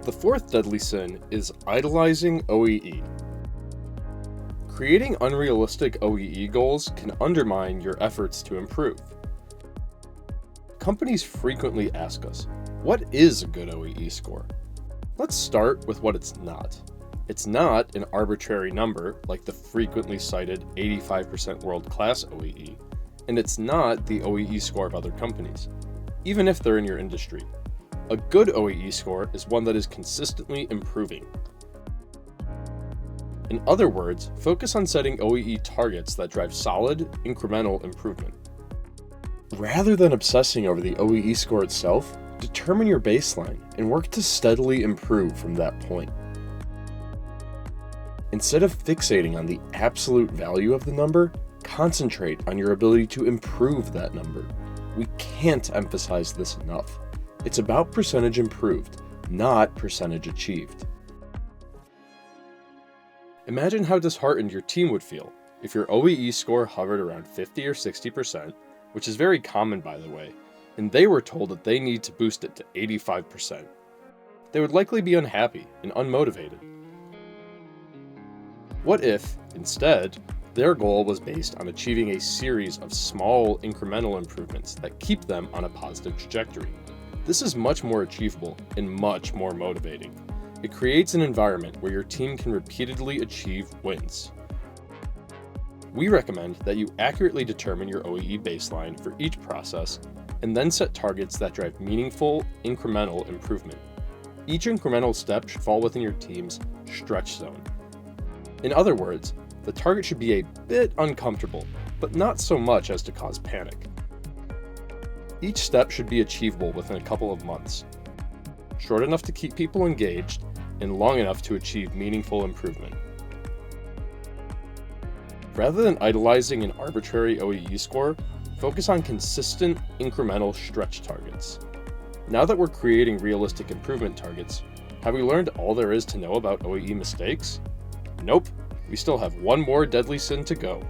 The fourth deadly sin is idolizing OEE. Creating unrealistic OEE goals can undermine your efforts to improve. Companies frequently ask us, what is a good OEE score? Let's start with what it's not. It's not an arbitrary number like the frequently cited 85% world-class OEE, and it's not the OEE score of other companies, even if they're in your industry. A good OEE score is one that is consistently improving. In other words, focus on setting OEE targets that drive solid, incremental improvement. Rather than obsessing over the OEE score itself, determine your baseline and work to steadily improve from that point. Instead of fixating on the absolute value of the number, concentrate on your ability to improve that number. We can't emphasize this enough. It's about percentage improved, not percentage achieved. Imagine how disheartened your team would feel if your OEE score hovered around 50 or 60%, which is very common by the way, and they were told that they need to boost it to 85%. They would likely be unhappy and unmotivated. What if, instead, their goal was based on achieving a series of small incremental improvements that keep them on a positive trajectory? This is much more achievable and much more motivating. It creates an environment where your team can repeatedly achieve wins. We recommend that you accurately determine your OEE baseline for each process and then set targets that drive meaningful, incremental improvement. Each incremental step should fall within your team's stretch zone. In other words, the target should be a bit uncomfortable, but not so much as to cause panic. Each step should be achievable within a couple of months, short enough to keep people engaged, and long enough to achieve meaningful improvement. Rather than idolizing an arbitrary OEE score, focus on consistent, incremental stretch targets. Now that we're creating realistic improvement targets, have we learned all there is to know about OEE mistakes? Nope, we still have one more deadly sin to go.